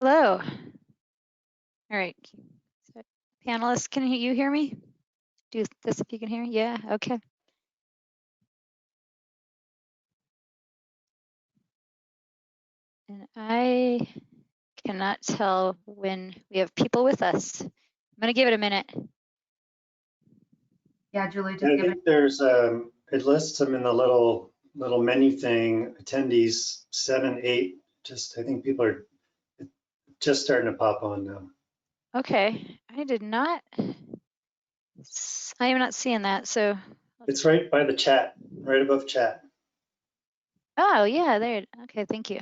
Hello. All right. So, panelists, can you hear me? Do this if you can hear me. Yeah, okay. And I cannot tell when we have people with us. I'm going to give it a minute. Yeah, Julie, just I give it. think there's it lists them in the little menu thing, attendees 7, 8. Just I think people are just starting to pop on now. Okay, I am not seeing that. So it's right by the chat, right above chat. Oh yeah, there. Okay, thank you.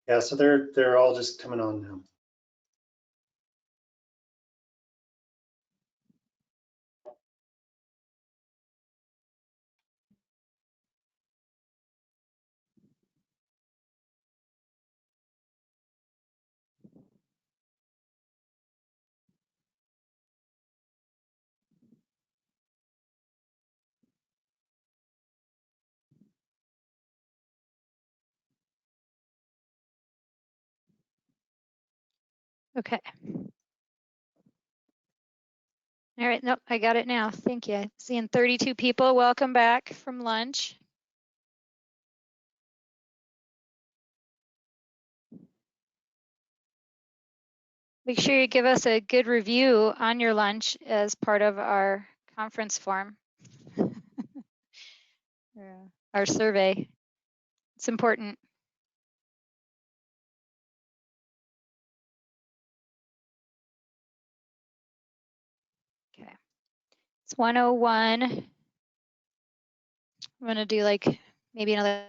Yeah, so they're all just coming on now. Okay. All right, nope, I got it now. Thank you. Seeing 32 people. Welcome back from lunch. Make sure you give us a good review on your lunch as part of our conference form, our survey. It's important. Okay, it's 1:01. I'm gonna do like maybe another.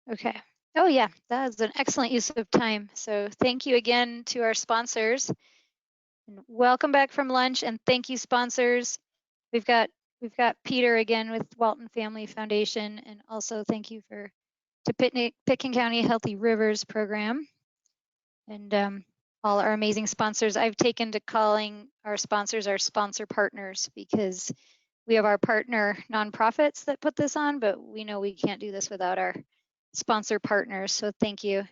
Okay. Oh yeah, that is an excellent use of time. So thank you again to our sponsors. And welcome back from lunch, and thank you, sponsors. We've got Peter again with Walton Family Foundation, and also thank you to Pitkin County Healthy Rivers Program, and all our amazing sponsors. I've taken to calling our sponsors our sponsor partners because we have our partner nonprofits that put this on, but we know we can't do this without our sponsor partners. So thank you.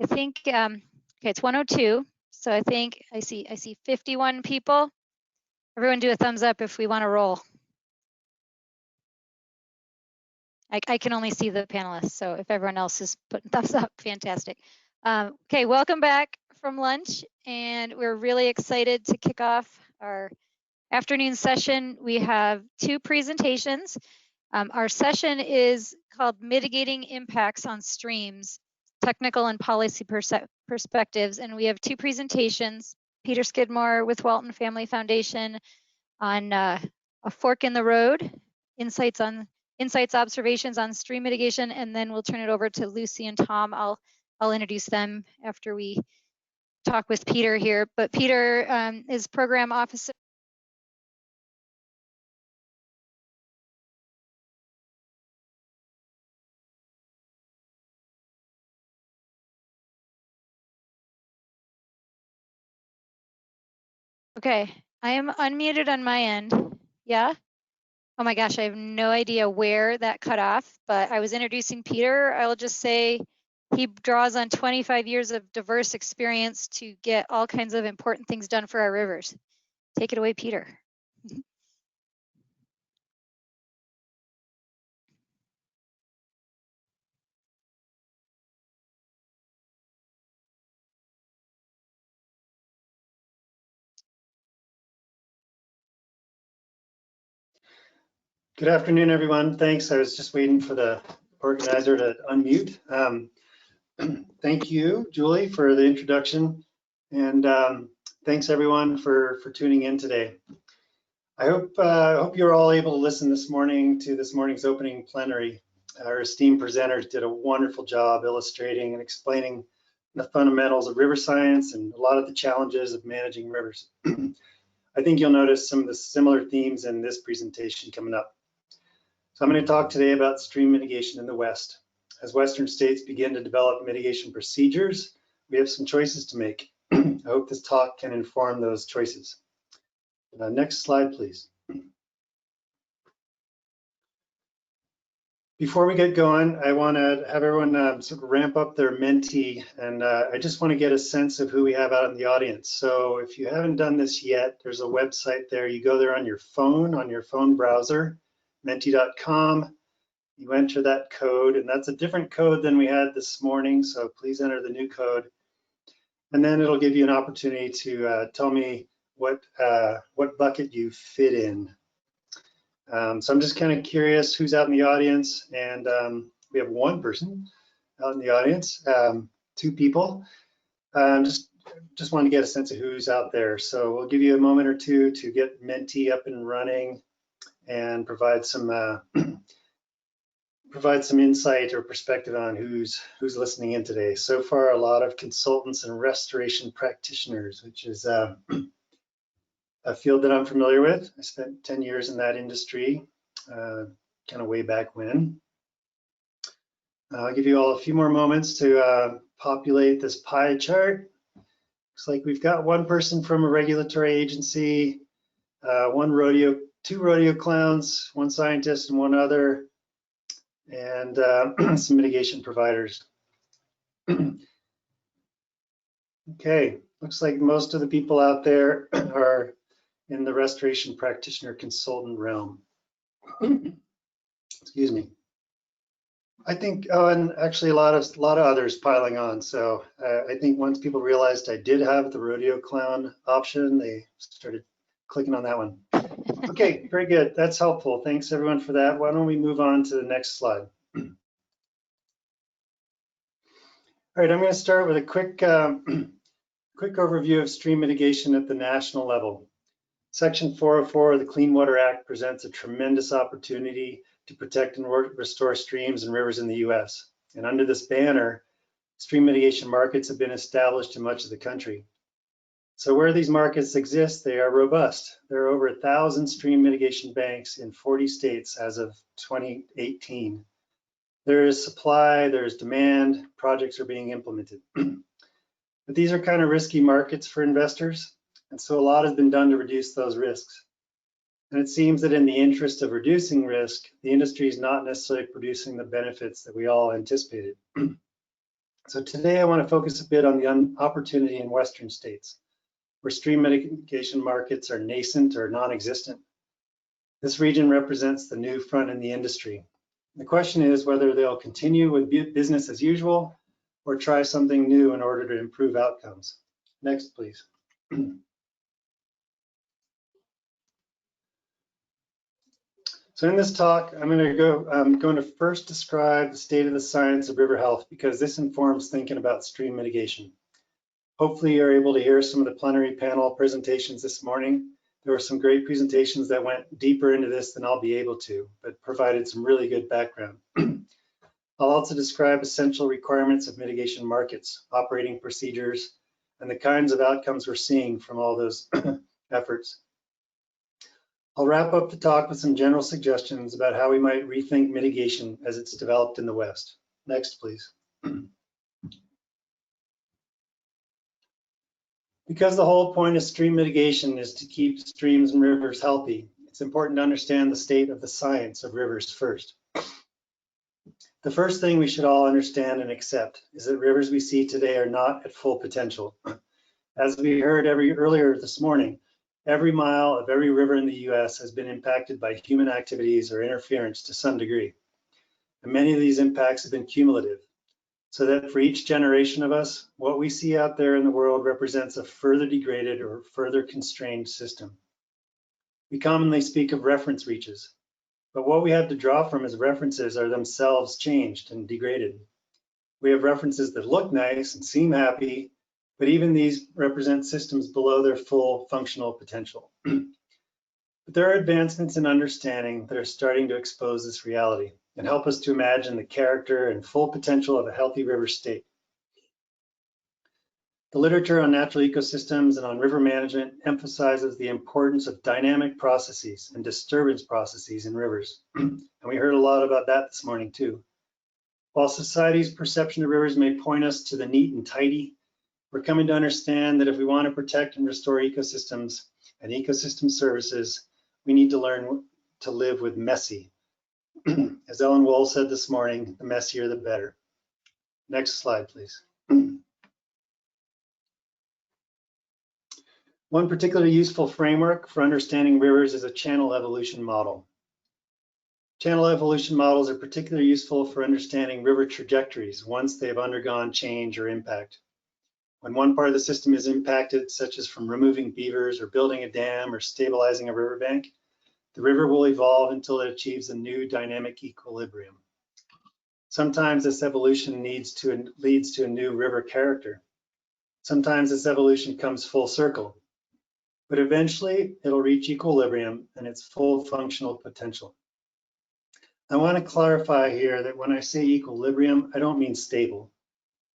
I think okay, it's 1:02. So I think I see 51 people. Everyone do a thumbs up if we want to roll. I can only see the panelists, so if everyone else is putting thumbs up, fantastic. Okay, welcome back from lunch, and we're really excited to kick off our afternoon session. We have 2 presentations. Our session is called Mitigating Impacts on Streams, Technical and Policy Perspectives, and we have 2 presentations. Peter Skidmore with Walton Family Foundation on a fork in the road, insights, observations on stream mitigation, and then we'll turn it over to Lucy and Tom. I'll introduce them after we talk with Peter here. But Peter is program officer. Okay, I am unmuted on my end. Yeah? Oh my gosh, I have no idea where that cut off, but I was introducing Peter. I will just say he draws on 25 years of diverse experience to get all kinds of important things done for our rivers. Take it away, Peter. Good afternoon, everyone. Thanks. I was just waiting for the organizer to unmute. Thank you, Julie, for the introduction, and thanks everyone for tuning in today. I hope you're all able to listen this morning to this morning's opening plenary. Our esteemed presenters did a wonderful job illustrating and explaining the fundamentals of river science and a lot of the challenges of managing rivers. I think you'll notice some of the similar themes in this presentation coming up. So I'm going to talk today about stream mitigation in the West. As Western states begin to develop mitigation procedures, we have some choices to make. I hope this talk can inform those choices. Next slide, please. Before we get going, I want to have everyone sort of ramp up their Menti, and I just want to get a sense of who we have out in the audience. So if you haven't done this yet, there's a website there. You go there on your phone browser, menti.com. You enter that code, and that's a different code than we had this morning, so please enter the new code. And then it'll give you an opportunity to tell me what bucket you fit in. So I'm just kind of curious who's out in the audience, and we have one person out in the audience, two people. Just want to get a sense of who's out there. So we'll give you a moment or two to get Menti up and running and provide some insight or perspective on who's listening in today. So far, a lot of consultants and restoration practitioners, which is a field that I'm familiar with. I spent 10 years in that industry, kind of way back when. I'll give you all a few more moments to populate this pie chart. Looks like we've got one person from a regulatory agency, two rodeo clowns, one scientist and one other, and some mitigation providers. Okay, looks like most of the people out there are in the restoration practitioner consultant realm. Excuse me. I think, oh, and actually a lot of others piling on. So I think once people realized I did have the rodeo clown option, they started clicking on that one. Okay, very good. That's helpful. Thanks everyone for that. Why don't we move on to the next slide? All right, I'm going to start with a quick overview of stream mitigation at the national level. Section 404 of the Clean Water Act presents a tremendous opportunity to protect and restore streams and rivers in the US. And under this banner, stream mitigation markets have been established in much of the country. So where these markets exist, they are robust. There are over 1,000 stream mitigation banks in 40 states as of 2018. There is supply, there's demand, projects are being implemented. But these are kind of risky markets for investors, and so a lot has been done to reduce those risks. And it seems that in the interest of reducing risk, the industry is not necessarily producing the benefits that we all anticipated. So today I want to focus a bit on the opportunity in Western states, where stream mitigation markets are nascent or non-existent. This region represents the new front in the industry. The question is whether they'll continue with business as usual or try something new in order to improve outcomes. Next, please. So in this talk, I'm going to first describe the state of the science of river health, because this informs thinking about stream mitigation. Hopefully you're able to hear some of the plenary panel presentations this morning. There were some great presentations that went deeper into this than I'll be able to, but provided some really good background. I'll also describe essential requirements of mitigation markets, operating procedures, and the kinds of outcomes we're seeing from all those efforts. I'll wrap up the talk with some general suggestions about how we might rethink mitigation as it's developed in the West. Next, please. Because the whole point of stream mitigation is to keep streams and rivers healthy, it's important to understand the state of the science of rivers first. The first thing we should all understand and accept is that rivers we see today are not at full potential. As we heard earlier this morning, every mile of every river in the US has been impacted by human activities or interference to some degree. And many of these impacts have been cumulative, so that for each generation of us, what we see out there in the world represents a further degraded or further constrained system. We commonly speak of reference reaches, but what we have to draw from as references are themselves changed and degraded. We have references that look nice and seem happy, but even these represent systems below their full functional potential. But there are advancements in understanding that are starting to expose this reality and help us to imagine the character and full potential of a healthy river state. The literature on natural ecosystems and on river management emphasizes the importance of dynamic processes and disturbance processes in rivers. And we heard a lot about that this morning too. While society's perception of rivers may point us to the neat and tidy, we're coming to understand that if we want to protect and restore ecosystems and ecosystem services, we need to learn to live with messy. As Ellen Wohl said this morning, the messier the better. Next slide, please. One particularly useful framework for understanding rivers is a channel evolution model. Channel evolution models are particularly useful for understanding river trajectories once they have undergone change or impact. When one part of the system is impacted, such as from removing beavers or building a dam or stabilizing a riverbank, the river will evolve until it achieves a new dynamic equilibrium. Sometimes this evolution leads to a new river character. Sometimes this evolution comes full circle, but eventually it'll reach equilibrium and its full functional potential. I want to clarify here that when I say equilibrium, I don't mean stable.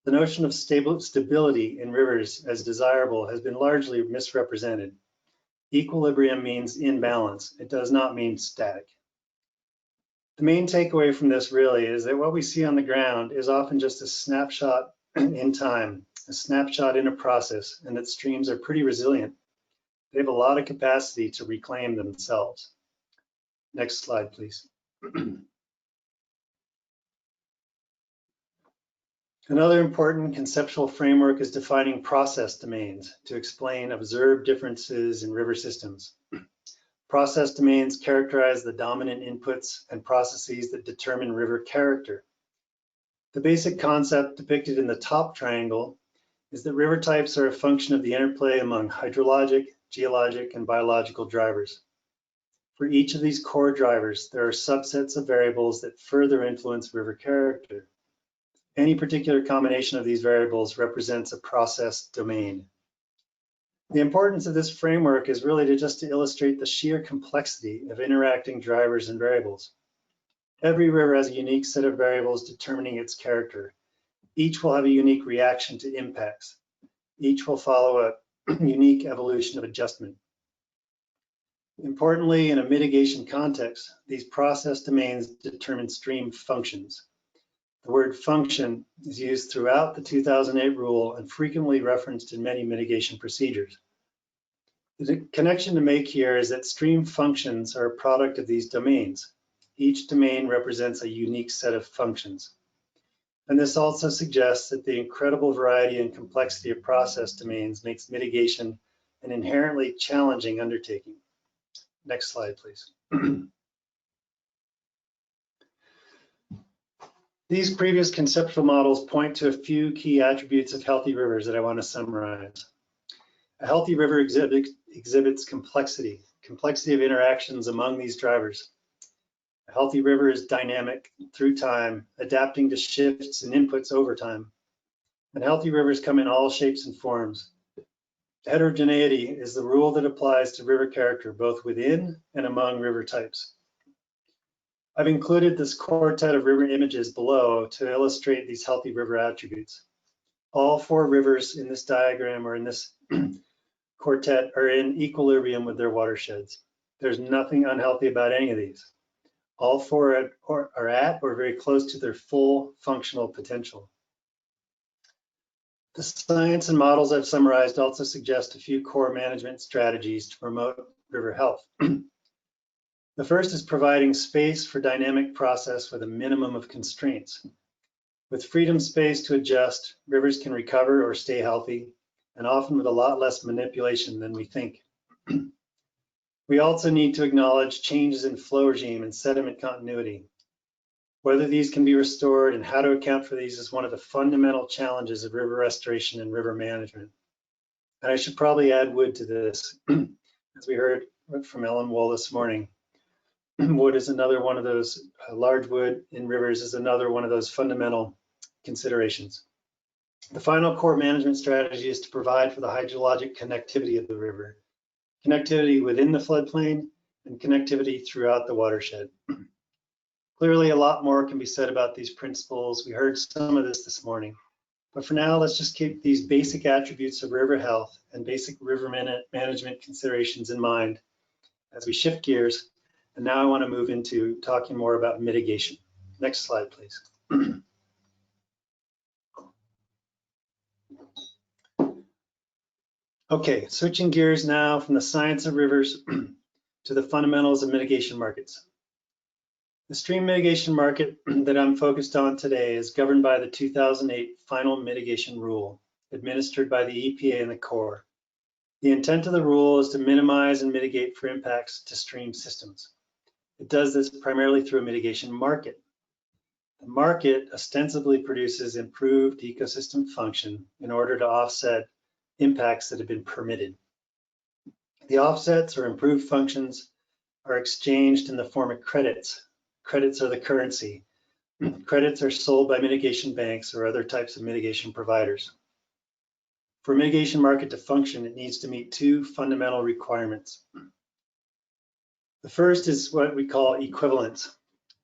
The notion of stability in rivers as desirable has been largely misrepresented. Equilibrium means in balance. It does not mean static. The main takeaway from this really is that what we see on the ground is often just a snapshot in time, a snapshot in a process, and that streams are pretty resilient. They have a lot of capacity to reclaim themselves. Next slide, please. Another important conceptual framework is defining process domains to explain observed differences in river systems. Process domains characterize the dominant inputs and processes that determine river character. The basic concept depicted in the top triangle is that river types are a function of the interplay among hydrologic, geologic, and biological drivers. For each of these core drivers, there are subsets of variables that further influence river character. Any particular combination of these variables represents a process domain. The importance of this framework is really to illustrate the sheer complexity of interacting drivers and variables. Every river has a unique set of variables determining its character. Each will have a unique reaction to impacts. Each will follow a unique evolution of adjustment. Importantly, in a mitigation context, these process domains determine stream functions. The word function is used throughout the 2008 rule and frequently referenced in many mitigation procedures. The connection to make here is that stream functions are a product of these domains. Each domain represents a unique set of functions. And this also suggests that the incredible variety and complexity of process domains makes mitigation an inherently challenging undertaking. Next slide, please. These previous conceptual models point to a few key attributes of healthy rivers that I want to summarize. A healthy river exhibits complexity of interactions among these drivers. A healthy river is dynamic through time, adapting to shifts and inputs over time. And healthy rivers come in all shapes and forms. Heterogeneity is the rule that applies to river character, both within and among river types. I've included this quartet of river images below to illustrate these healthy river attributes. All four rivers in this diagram or in this quartet are in equilibrium with their watersheds. There's nothing unhealthy about any of these. All four are at or very close to their full functional potential. The science and models I've summarized also suggest a few core management strategies to promote river health. The first is providing space for dynamic process with a minimum of constraints. With freedom space to adjust, rivers can recover or stay healthy, and often with a lot less manipulation than we think. We also need to acknowledge changes in flow regime and sediment continuity. Whether these can be restored and how to account for these is one of the fundamental challenges of river restoration and river management. And I should probably add wood to this, as we heard from Ellen Wohl this morning. Wood is another one of those, large wood in rivers is another one of those fundamental considerations. The final core management strategy is to provide for the hydrologic connectivity of the river, connectivity within the floodplain and connectivity throughout the watershed. Clearly, a lot more can be said about these principles. We heard some of this morning, but for now, let's just keep these basic attributes of river health and basic river management considerations in mind as we shift gears. And now I want to move into talking more about mitigation. Next slide, please. Okay, switching gears now from the science of rivers to the fundamentals of mitigation markets. The stream mitigation market that I'm focused on today is governed by the 2008 Final Mitigation Rule, administered by the EPA and the Corps. The intent of the rule is to minimize and mitigate for impacts to stream systems. It does this primarily through a mitigation market. The market ostensibly produces improved ecosystem function in order to offset impacts that have been permitted. The offsets or improved functions are exchanged in the form of credits. Credits are the currency. Credits are sold by mitigation banks or other types of mitigation providers. For a mitigation market to function, it needs to meet two fundamental requirements. The first is what we call equivalence.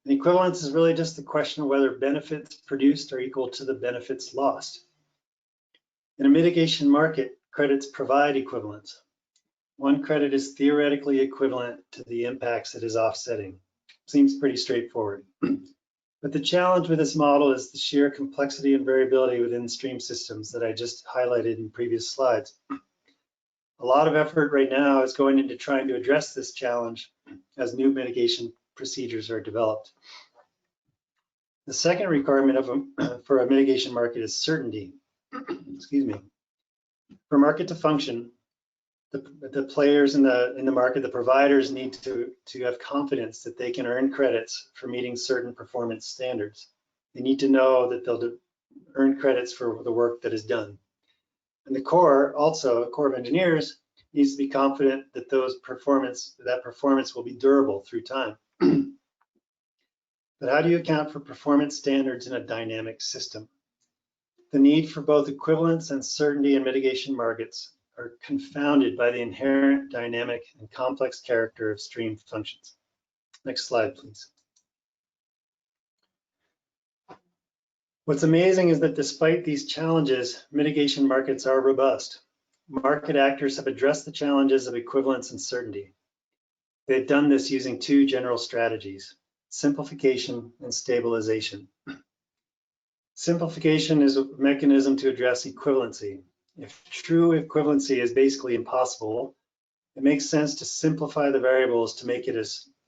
And equivalence is really just the question of whether benefits produced are equal to the benefits lost. In a mitigation market, credits provide equivalence. One credit is theoretically equivalent to the impacts it is offsetting. Seems pretty straightforward. But the challenge with this model is the sheer complexity and variability within stream systems that I just highlighted in previous slides. A lot of effort right now is going into trying to address this challenge as new mitigation procedures are developed. The second requirement for a mitigation market is certainty. Excuse me. For a market to function, the players in the market, the providers need to have confidence that they can earn credits for meeting certain performance standards. They need to know that they'll earn credits for the work that is done. And the Corps, also a Corps of Engineers, needs to be confident that that performance will be durable through time. But how do you account for performance standards in a dynamic system? The need for both equivalence and certainty in mitigation markets are confounded by the inherent dynamic and complex character of stream functions. Next slide, please. What's amazing is that despite these challenges, mitigation markets are robust. Market actors have addressed the challenges of equivalence and certainty. They've done this using two general strategies: simplification and stabilization. Simplification is a mechanism to address equivalency. If true equivalency is basically impossible, it makes sense to simplify the variables to make it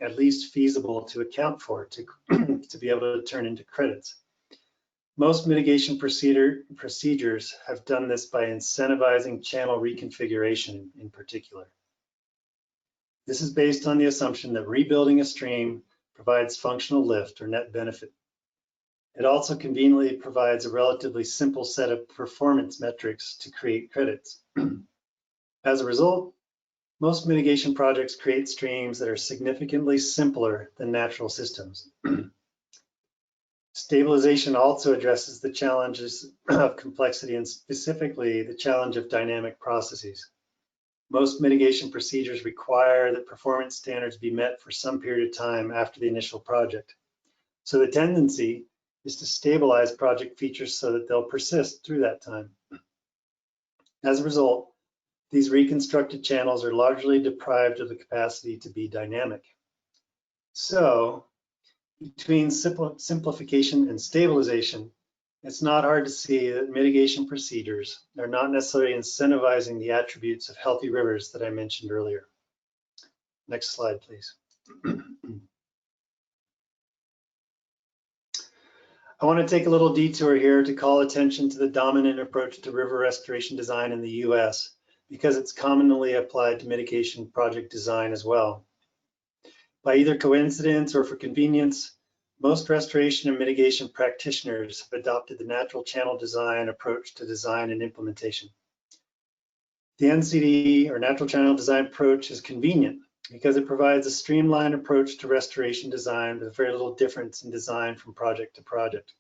at least feasible to account for, to be able to turn into credits. Most mitigation procedures have done this by incentivizing channel reconfiguration in particular. This is based on the assumption that rebuilding a stream provides functional lift or net benefit. It also conveniently provides a relatively simple set of performance metrics to create credits. As a result, most mitigation projects create streams that are significantly simpler than natural systems. Stabilization also addresses the challenges of complexity and specifically the challenge of dynamic processes. Most mitigation procedures require that performance standards be met for some period of time after the initial project. So the tendency is to stabilize project features so that they'll persist through that time. As a result, these reconstructed channels are largely deprived of the capacity to be dynamic. So, between simplification and stabilization, it's not hard to see that mitigation procedures are not necessarily incentivizing the attributes of healthy rivers that I mentioned earlier. Next slide, please. I want to take a little detour here to call attention to the dominant approach to river restoration design in the US, because it's commonly applied to mitigation project design as well. By either coincidence or for convenience, most restoration and mitigation practitioners have adopted the natural channel design approach to design and implementation. The NCD, or natural channel design approach, is convenient because it provides a streamlined approach to restoration design with very little difference in design from project to project.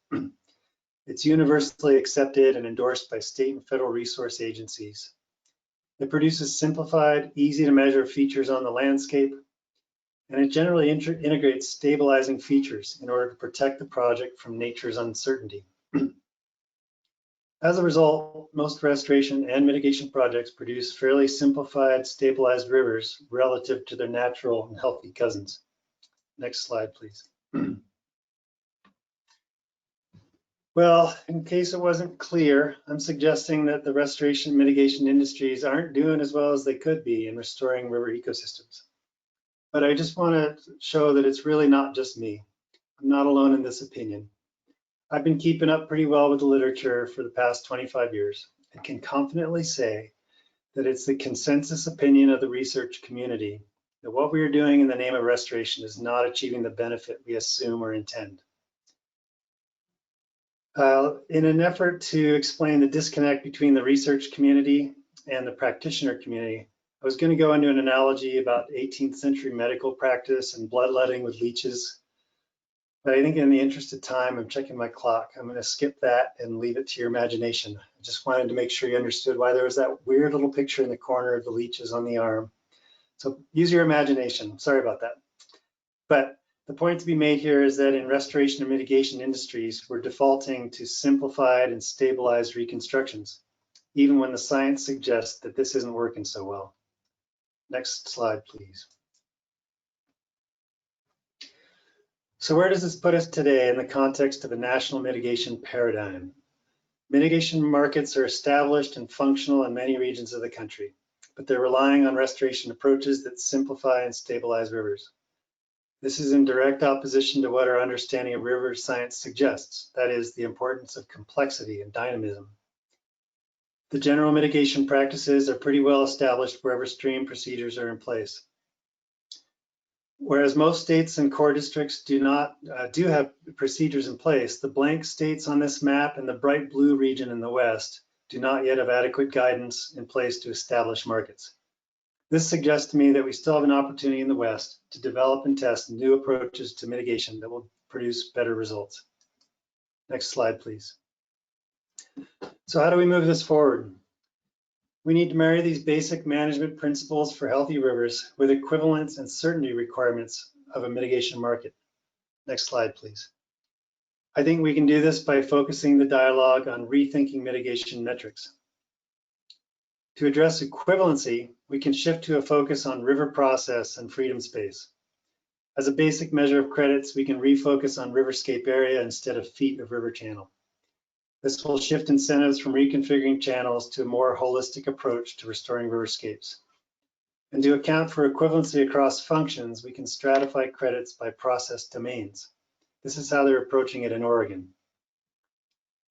It's universally accepted and endorsed by state and federal resource agencies. It produces simplified, easy to measure features on the landscape, and it generally integrates stabilizing features in order to protect the project from nature's uncertainty. As a result, most restoration and mitigation projects produce fairly simplified, stabilized rivers relative to their natural and healthy cousins. Next slide, please. Well, in case it wasn't clear, I'm suggesting that the restoration and mitigation industries aren't doing as well as they could be in restoring river ecosystems. But I just want to show that it's really not just me. I'm not alone in this opinion. I've been keeping up pretty well with the literature for the past 25 years and can confidently say that it's the consensus opinion of the research community that what we are doing in the name of restoration is not achieving the benefit we assume or intend. In an effort to explain the disconnect between the research community and the practitioner community, I was going to go into an analogy about 18th century medical practice and bloodletting with leeches. But I think in the interest of time, I'm checking my clock. I'm going to skip that and leave it to your imagination. I just wanted to make sure you understood why there was that weird little picture in the corner of the leeches on the arm. So use your imagination. Sorry about that. But the point to be made here is that in restoration and mitigation industries, we're defaulting to simplified and stabilized reconstructions, even when the science suggests that this isn't working so well. Next slide, please. So where does this put us today in the context of a national mitigation paradigm? Mitigation markets are established and functional in many regions of the country, but they're relying on restoration approaches that simplify and stabilize rivers. This is in direct opposition to what our understanding of river science suggests, that is, the importance of complexity and dynamism. The general mitigation practices are pretty well established wherever stream procedures are in place. Whereas most states and core districts do have procedures in place, the blank states on this map and the bright blue region in the west do not yet have adequate guidance in place to establish markets. This suggests to me that we still have an opportunity in the West to develop and test new approaches to mitigation that will produce better results. Next slide, please. So how do we move this forward? We need to marry these basic management principles for healthy rivers with equivalence and certainty requirements of a mitigation market. Next slide, please. I think we can do this by focusing the dialogue on rethinking mitigation metrics. To address equivalency, we can shift to a focus on river process and freedom space. As a basic measure of credits, we can refocus on riverscape area instead of feet of river channel. This will shift incentives from reconfiguring channels to a more holistic approach to restoring riverscapes. And to account for equivalency across functions, we can stratify credits by process domains. This is how they're approaching it in Oregon.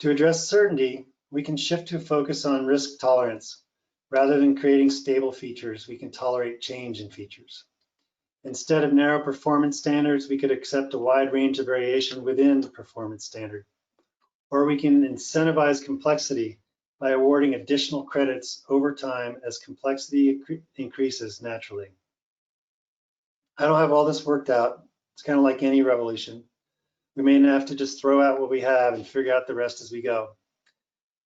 To address certainty, we can shift to focus on risk tolerance. Rather than creating stable features, we can tolerate change in features. Instead of narrow performance standards, we could accept a wide range of variation within the performance standard. Or we can incentivize complexity by awarding additional credits over time as complexity increases naturally. I don't have all this worked out. It's kind of like any revolution. We may have to just throw out what we have and figure out the rest as we go.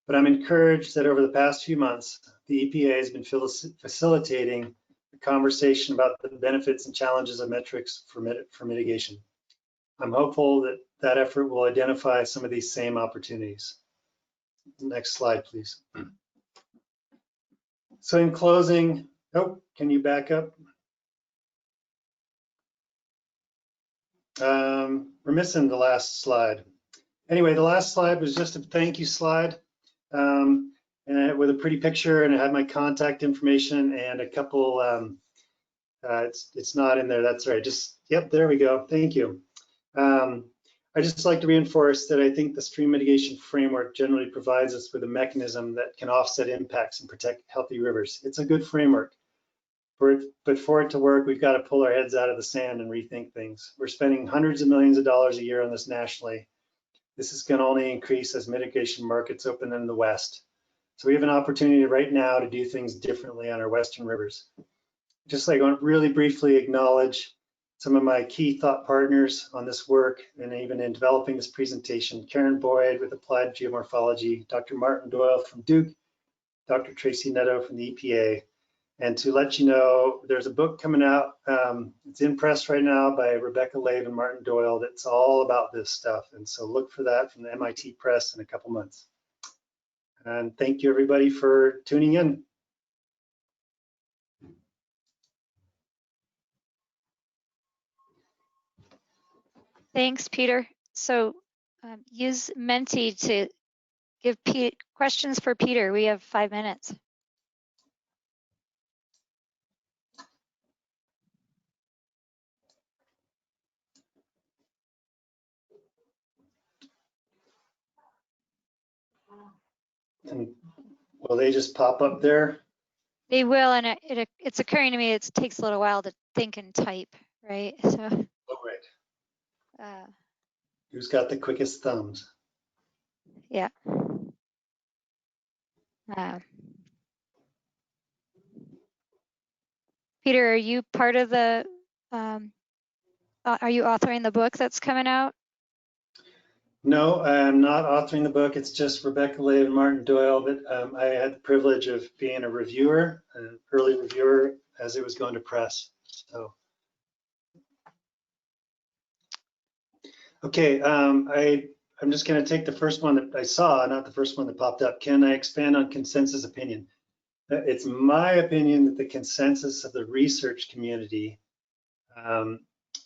But I'm encouraged that over the past few months, the EPA has been facilitating a conversation about the benefits and challenges of metrics for mitigation. I'm hopeful that that effort will identify some of these same opportunities. Next slide, please. So in closing, can you back up? We're missing the last slide. Anyway, the last slide was just a thank you slide. And with a pretty picture, and it had my contact information and a couple, it's not in there, that's right, yep, there we go, thank you. I just like to reinforce that I think the stream mitigation framework generally provides us with a mechanism that can offset impacts and protect healthy rivers. It's a good framework, but for it to work, we've got to pull our heads out of the sand and rethink things. We're spending hundreds of millions of dollars a year on this nationally. This is going to only increase as mitigation markets open in the West. So we have an opportunity right now to do things differently on our Western rivers. Just like I want to really briefly acknowledge some of my key thought partners on this work and even in developing this presentation: Karen Boyd with Applied Geomorphology, Dr. Martin Doyle from Duke, Dr. Tracy Netto from the EPA. And to let you know, there's a book coming out, it's in press right now by Rebecca Lave and Martin Doyle that's all about this stuff. And so look for that from the MIT Press in a couple months. And thank you everybody for tuning in. Thanks, Peter. So Use Menti to give questions for Peter. We have 5 minutes. And will they just pop up there? They will, and it's occurring to me it takes a little while to think and type, right? So, Oh, right. uh, Who's got the quickest thumbs? yeah. Uh, Peter, are you part of the, are you authoring the book that's coming out? No, I'm not authoring the book. It's just Rebecca Lave and Martin Doyle, but I had the privilege of being a reviewer, an early reviewer, as it was going to press. So, okay, I'm just going to take the first one that I saw, not the first one that popped up. Can I expand on consensus opinion? It's my opinion that the consensus of the research community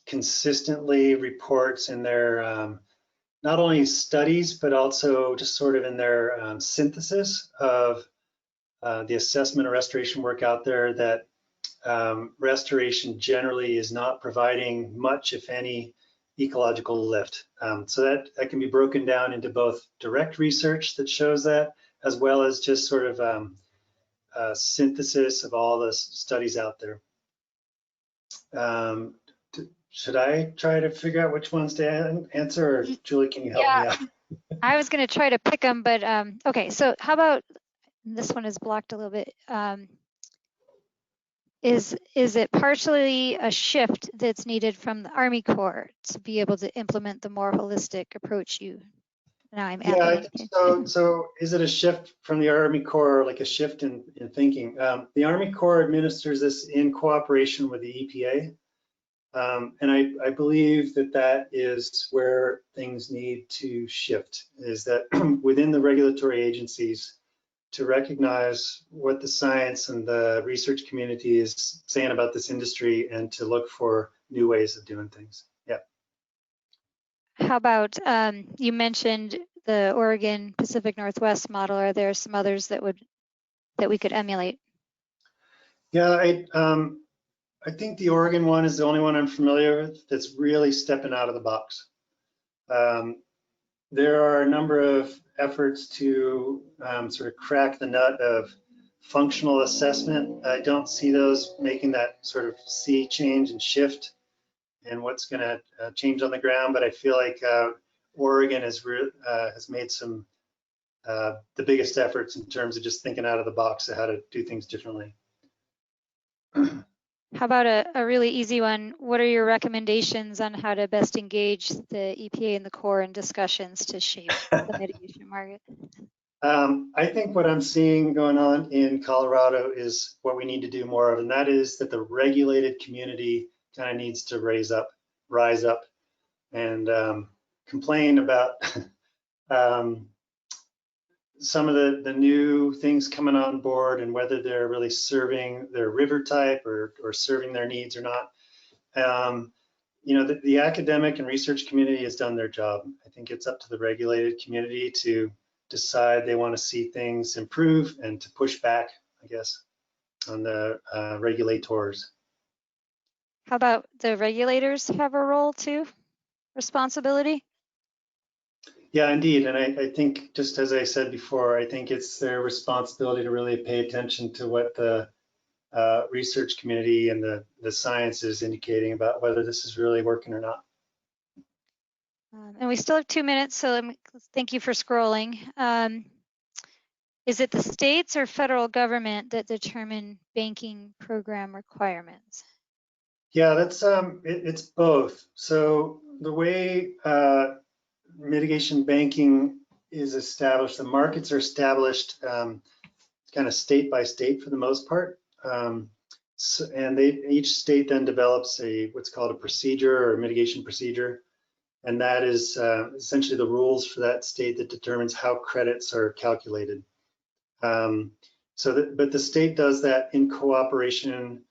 consistently reports in their not only studies, but also just sort of in their synthesis of the assessment and restoration work out there that restoration generally is not providing much, if any, ecological lift. So that can be broken down into both direct research that shows that, as well as just sort of synthesis of all the studies out there. Should I try to figure out which ones to answer, or Julie, can you help me out? I was going to try to pick them, but okay. So how about this one is blocked a little bit. Is it partially a shift that's needed from the Army Corps to be able to implement the more holistic approach you? Now I'm Yeah, advocating. so is it a shift from the Army Corps, like a shift in thinking? The Army Corps administers this in cooperation with the EPA. And I believe that that is where things need to shift, is that within the regulatory agencies to recognize what the science and the research community is saying about this industry and to look for new ways of doing things. Yeah. How about, you mentioned the Oregon Pacific Northwest model. Are there some others that we could emulate? Yeah, I think the Oregon one is the only one I'm familiar with that's really stepping out of the box. There are a number of efforts to sort of crack the nut of functional assessment. I don't see those making that sort of sea change and shift and what's going to change on the ground. But I feel like Oregon has made some the biggest efforts in terms of just thinking out of the box of how to do things differently. How about a really easy one? What are your recommendations on how to best engage the EPA and the Corps in discussions to shape the mitigation market? I think what I'm seeing going on in Colorado is what we need to do more of, and that is that the regulated community kind of needs to rise up and complain about some of the new things coming on board and whether they're really serving their river type or serving their needs or not. You know, the academic and research community has done their job. I think it's up to the regulated community to decide they want to see things improve and to push back, I guess, on the regulators. How about the regulators have a role too, responsibility? Yeah, indeed. And I think, just as I said before, I think it's their responsibility to really pay attention to what the research community and the science is indicating about whether this is really working or not. And we still have 2 minutes, so thank you for scrolling. Is it the states or federal government that determine banking program requirements? Yeah, that's it's both. So the way mitigation banking is established, the markets are established kind of state by state for the most part. So, and each state then develops what's called a procedure or a mitigation procedure. And that is essentially the rules for that state that determines how credits are calculated. But the state does that in cooperation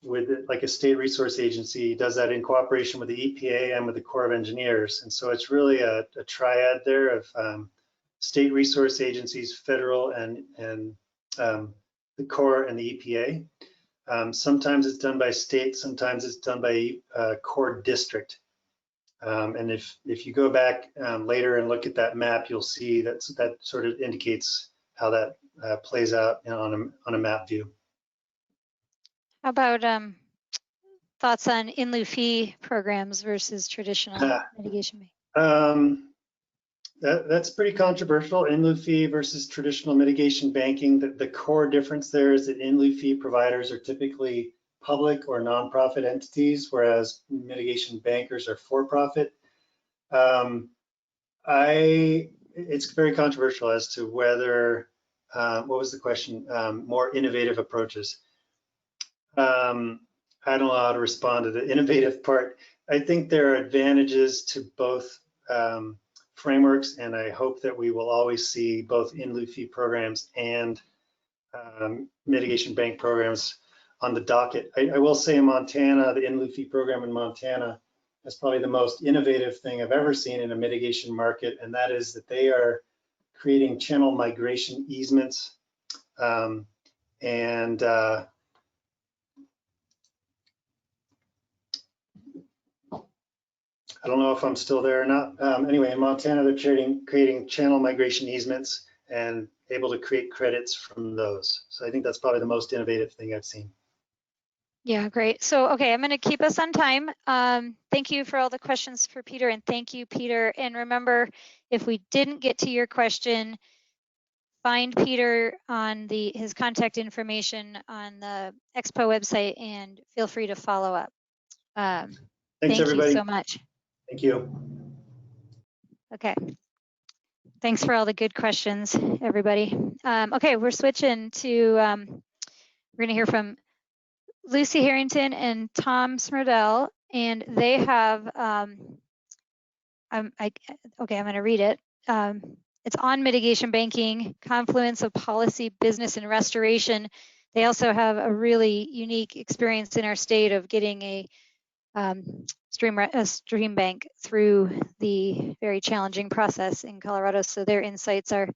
with like a state resource agency, does that in cooperation with the EPA and with the Corps of Engineers. And so it's really a triad there of state resource agencies, federal, and the Corps and the EPA. Sometimes it's done by state, sometimes it's done by Corps district. And if you go back later and look at that map, you'll see that sort of indicates how that plays out on a map view. How about thoughts on in lieu fee programs versus traditional mitigation? That's pretty controversial, in lieu fee versus traditional mitigation banking. The core difference there is that in lieu fee providers are typically public or nonprofit entities, whereas mitigation bankers are for-profit. It's very controversial as to whether, what was the question, more innovative approaches. I don't know how to respond to the innovative part. I think there are advantages to both frameworks, and I hope that we will always see both in lieu fee programs and mitigation bank programs on the docket. I will say in Montana, the in lieu fee program in Montana is probably the most innovative thing I've ever seen in a mitigation market, and that is that they are creating channel migration easements and I don't know if I'm still there or not. Anyway, in Montana, they're creating channel migration easements and able to create credits from those. So I think that's probably the most innovative thing I've seen. Yeah, great. So, okay, I'm going to keep us on time. Thank you for all the questions for Peter, and thank you, Peter. And remember, if we didn't get to your question, find Peter on his contact information on the Expo website and feel free to follow up. Thanks, everybody. You so much. Thank you. Okay. Thanks for all the good questions, everybody. Okay, we're switching to, we're going to hear from Lucy Harrington and Tom Smerdell, and they have, I'm going to read it. It's on mitigation banking, confluence of policy, business, and restoration. They also have a really unique experience in our state of getting a stream bank through the very challenging process in Colorado. So their insights are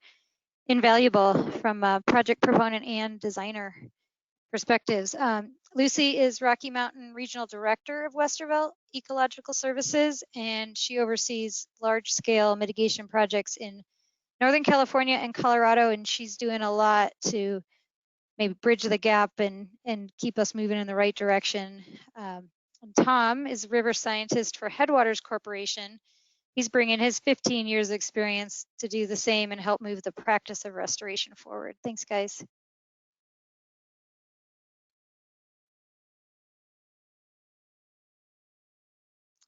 invaluable from a project proponent and designer perspectives. Lucy is Rocky Mountain Regional Director of Westervelt Ecological Services, and she oversees large-scale mitigation projects in Northern California and Colorado, and she's doing a lot to maybe bridge the gap and keep us moving in the right direction. And Tom is river scientist for Headwaters Corporation. He's bringing his 15 years experience to do the same and help move the practice of restoration forward. Thanks, guys.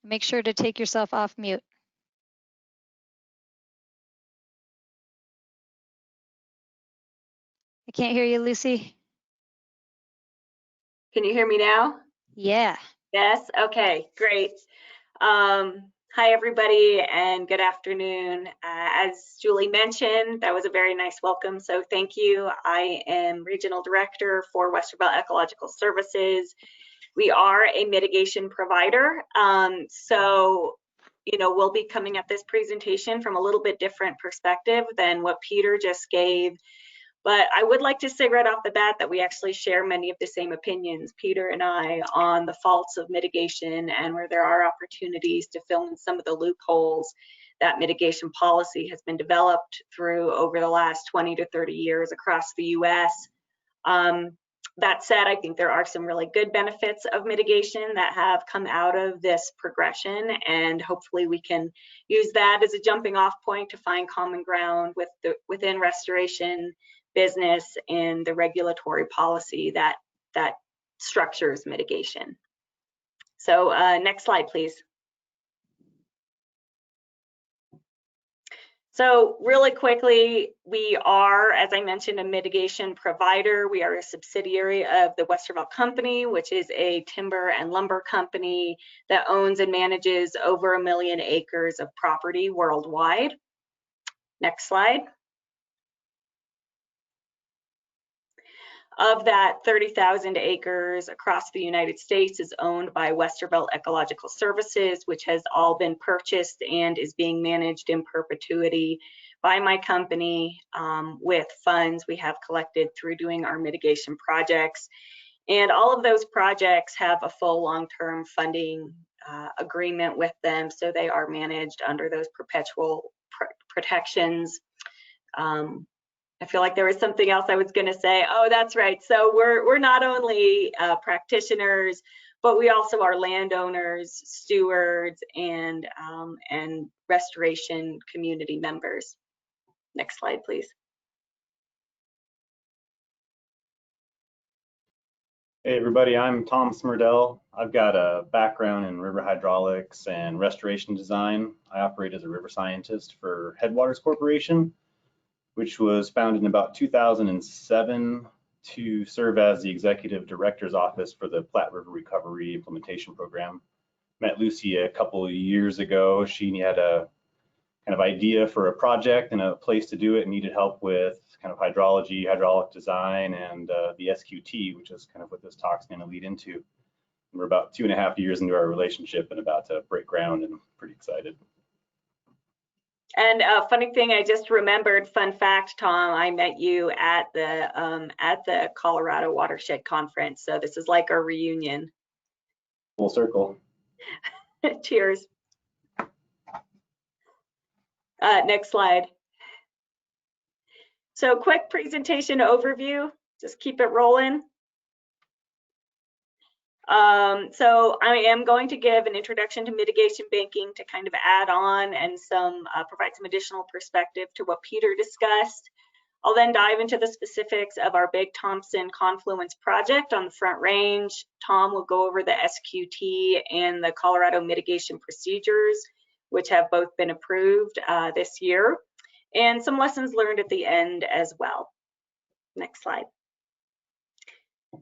Make sure to take yourself off mute. I can't hear you, Lucy. Can you hear me now? Yeah. Yes, okay, great. Hi, everybody, and good afternoon. As Julie mentioned, that was a very nice welcome, so thank you. I am Regional Director for Westervelt Ecological Services. We are a mitigation provider, so we'll be coming at this presentation from a little bit different perspective than what Peter just gave. But I would like to say right off the bat that we actually share many of the same opinions, Peter and I, on the faults of mitigation and where there are opportunities to fill in some of the loopholes that mitigation policy has been developed through over the last 20 to 30 years across the US. That said, I think there are some really good benefits of mitigation that have come out of this progression, and hopefully we can use that as a jumping off point to find common ground within restoration, business, and the regulatory policy that structures mitigation. So next slide, please. So really quickly, we are, as I mentioned, a mitigation provider. We are a subsidiary of the Westervelt Company, which is a timber and lumber company that owns and manages over 1 million acres of property worldwide. Next slide. Of that, 30,000 acres across the United States is owned by Westervelt Ecological Services, which has all been purchased and is being managed in perpetuity by my company with funds we have collected through doing our mitigation projects. And all of those projects have a full long-term funding agreement with them, so they are managed under those perpetual protections. I feel like there was something else I was going to say. Oh, that's right. So we're not only practitioners, but we also are landowners, stewards, and restoration community members. Next slide, please. Hey everybody, I'm Tom Smerdell. I've got a background in river hydraulics and restoration design. I operate as a river scientist for Headwaters Corporation, which was founded in about 2007 to serve as the executive director's office for the Platte River Recovery Implementation Program. Met Lucy a couple of years ago. She had a kind of idea for a project and a place to do it, and needed help with kind of hydrology, hydraulic design, and the SQT, which is kind of what this talk's going to lead into. We're about 2.5 years into our relationship and about to break ground, and I'm pretty excited. And a funny thing, I just remembered, fun fact, Tom, I met you at the Colorado Watershed Conference. So this is like our reunion. Full circle. Cheers. Next slide. So quick presentation overview, just keep it rolling. So I am going to give an introduction to mitigation banking to kind of add on and provide some additional perspective to what Peter discussed. I'll then dive into the specifics of our Big Thompson Confluence project on the Front Range. Tom will go over the SQT and the Colorado mitigation procedures, which have both been approved this year, and some lessons learned at the end as well. Next slide.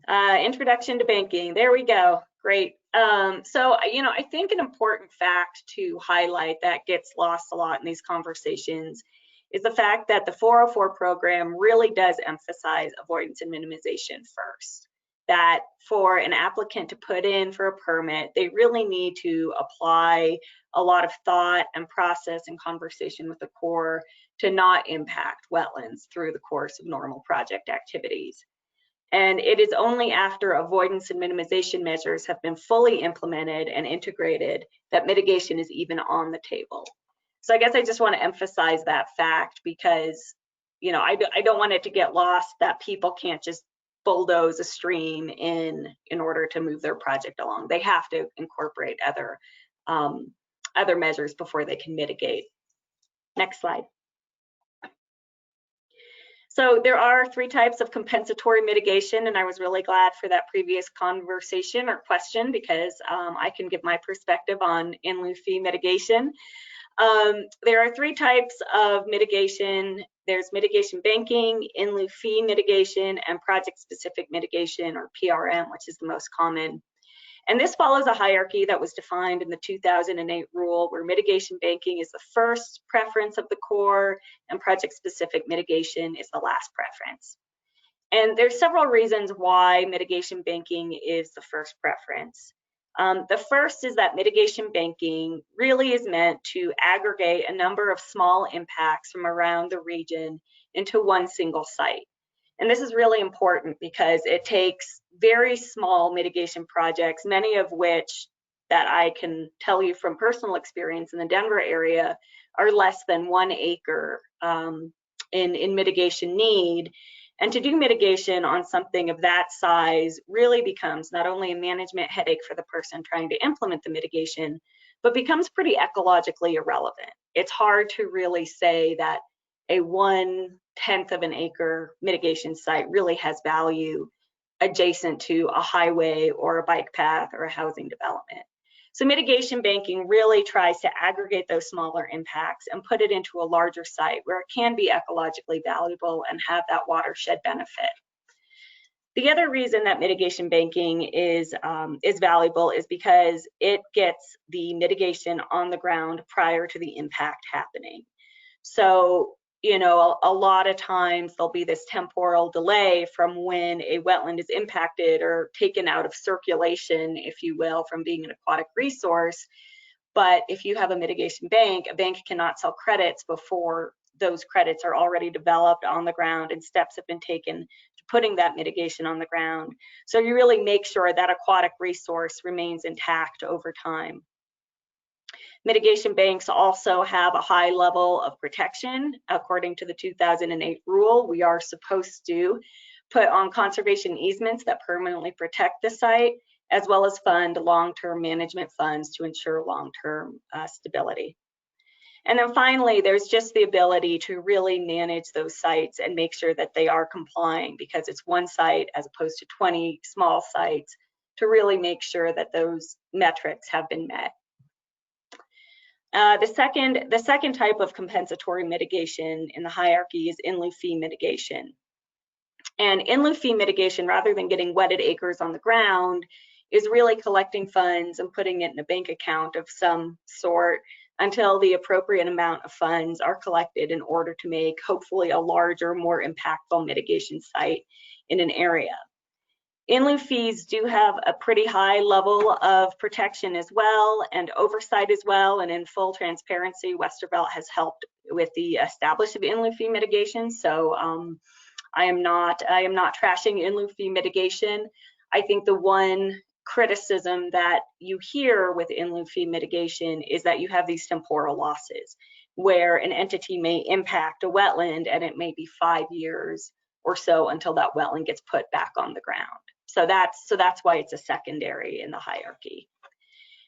Introduction to banking. There we go. Great. So, I think an important fact to highlight that gets lost a lot in these conversations is the fact that the 404 program really does emphasize avoidance and minimization first. That for an applicant to put in for a permit, they really need to apply a lot of thought and process and conversation with the Corps to not impact wetlands through the course of normal project activities. And it is only after avoidance and minimization measures have been fully implemented and integrated that mitigation is even on the table. So I guess I just want to emphasize that fact because, I don't want it to get lost that people can't just bulldoze a stream in order to move their project along. They have to incorporate other measures before they can mitigate. Next slide. So there are 3 types of compensatory mitigation, and I was really glad for that previous conversation or question because I can give my perspective on in lieu fee mitigation. There are 3 types of mitigation. There's mitigation banking, in lieu fee mitigation, and project-specific mitigation, or PRM, which is the most common. And this follows a hierarchy that was defined in the 2008 rule, where mitigation banking is the first preference of the Corps and project-specific mitigation is the last preference. And there's several reasons why mitigation banking is the first preference. The first is that mitigation banking really is meant to aggregate a number of small impacts from around the region into one single site. And this is really important because it takes very small mitigation projects, many of which that I can tell you from personal experience in the Denver area are less than 1 acre in mitigation need. And to do mitigation on something of that size really becomes not only a management headache for the person trying to implement the mitigation, but becomes pretty ecologically irrelevant. It's hard to really say that a 1/10 of an acre mitigation site really has value adjacent to a highway or a bike path or a housing development. So mitigation banking really tries to aggregate those smaller impacts and put it into a larger site where it can be ecologically valuable and have that watershed benefit. The other reason that mitigation banking is valuable is because it gets the mitigation on the ground prior to the impact happening. So you know, a lot of times there'll be this temporal delay from when a wetland is impacted or taken out of circulation, if you will, from being an aquatic resource. But if you have a mitigation bank, a bank cannot sell credits before those credits are already developed on the ground and steps have been taken to putting that mitigation on the ground. So you really make sure that aquatic resource remains intact over time. Mitigation banks also have a high level of protection. According to the 2008 rule, we are supposed to put on conservation easements that permanently protect the site, as well as fund long-term management funds to ensure long-term stability. And then finally, there's just the ability to really manage those sites and make sure that they are complying, because it's one site as opposed to 20 small sites, to really make sure that those metrics have been met. The second type of compensatory mitigation in the hierarchy is in lieu fee mitigation. And in lieu fee mitigation, rather than getting wetted acres on the ground, is really collecting funds and putting it in a bank account of some sort until the appropriate amount of funds are collected in order to make hopefully a larger, more impactful mitigation site in an area. In lieu fees do have a pretty high level of protection as well, and oversight as well. And in full transparency, Westervelt has helped with the establishment of in lieu fee mitigation. So I am not trashing in lieu fee mitigation. I think the one criticism that you hear with in lieu fee mitigation is that you have these temporal losses, where an entity may impact a wetland and it may be 5 years or so until that wetland gets put back on the ground. So that's why it's a secondary in the hierarchy.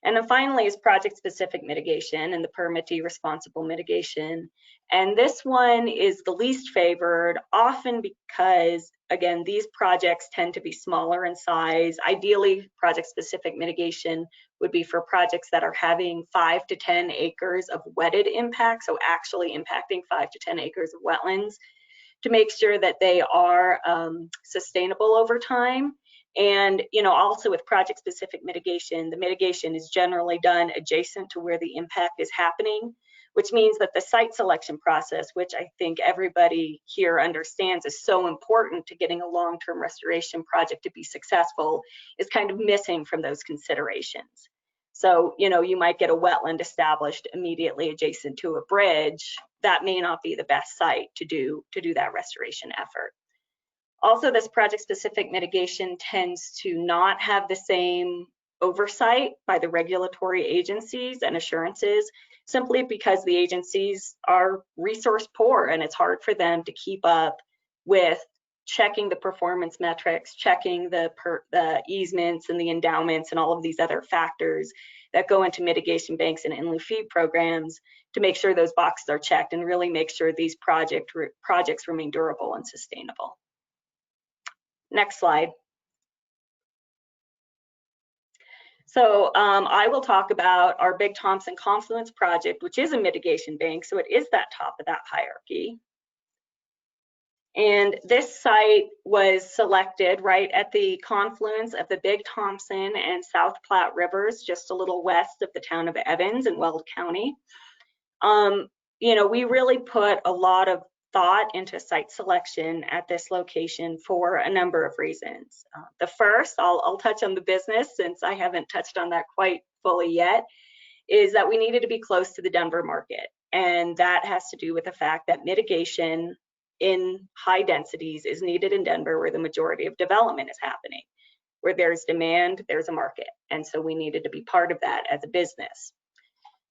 And then finally is project-specific mitigation and the permittee responsible mitigation. And this one is the least favored, often because, again, these projects tend to be smaller in size. Ideally, project-specific mitigation would be for projects that are having 5 to 10 acres of wetted impact, so actually impacting 5 to 10 acres of wetlands, to make sure that they are sustainable over time. And, you know, also with project-specific mitigation, the mitigation is generally done adjacent to where the impact is happening, which means that the site selection process, which I think everybody here understands is so important to getting a long-term restoration project to be successful, is kind of missing from those considerations. So, you know, you might get a wetland established immediately adjacent to a bridge. That may not be the best site to do that restoration effort. Also, this project-specific mitigation tends to not have the same oversight by the regulatory agencies and assurances, simply because the agencies are resource poor and it's hard for them to keep up with checking the performance metrics, checking the easements and the endowments and all of these other factors that go into mitigation banks and in lieu fee programs to make sure those boxes are checked and really make sure these projects remain durable and sustainable. Next slide. So I will talk about our Big Thompson Confluence project, which is a mitigation bank, so it is that top of that hierarchy. And this site was selected right at the confluence of the Big Thompson and South Platte rivers, just a little west of the town of Evans in Weld County. You know, we really put a lot of thought into site selection at this location for a number of reasons. The first, I'll touch on the business since I haven't touched on that quite fully yet, is that we needed to be close to the Denver market. And that has to do with the fact that mitigation in high densities is needed in Denver, where the majority of development is happening. Where there's demand, there's a market. And so we needed to be part of that as a business.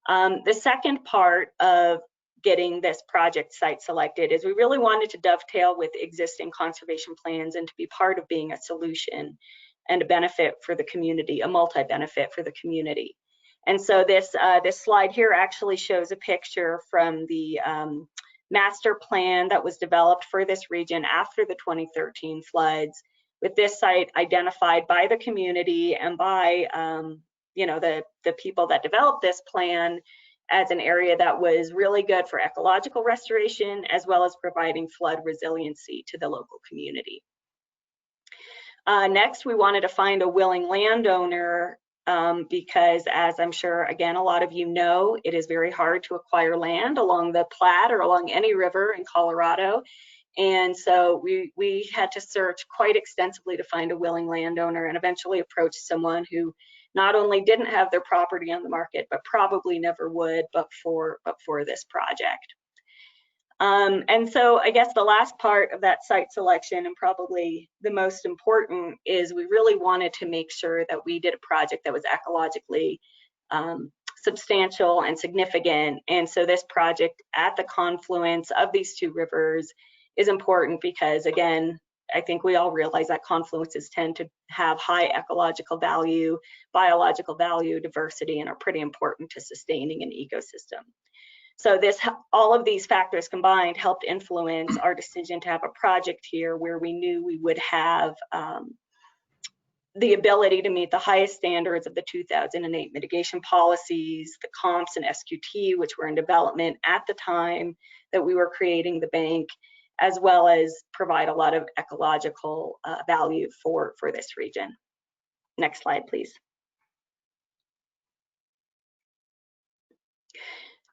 The second part of getting this project site selected is we really wanted to dovetail with existing conservation plans and to be part of being a solution and a benefit for the community, a multi-benefit for the community. And so this slide here actually shows a picture from the master plan that was developed for this region after the 2013 floods, with this site identified by the community and by you know, the people that developed this plan as an area that was really good for ecological restoration, as well as providing flood resiliency to the local community. Next, we wanted to find a willing landowner because, as I'm sure, again, a lot of you know, it is very hard to acquire land along the Platte or along any river in Colorado. And so we had to search quite extensively to find a willing landowner, and eventually approached someone who not only didn't have their property on the market, but probably never would but for this project. And so I guess the last part of that site selection, and probably the most important, is we really wanted to make sure that we did a project that was ecologically substantial and significant. And so this project at the confluence of these two rivers is important because, again, I think we all realize that confluences tend to have high ecological value, biological value, diversity, and are pretty important to sustaining an ecosystem. So all of these factors combined helped influence our decision to have a project here where we knew we would have the ability to meet the highest standards of the 2008 mitigation policies, the comps and SQT, which were in development at the time that we were creating the bank, as well as provide a lot of ecological value for this region. Next slide, please.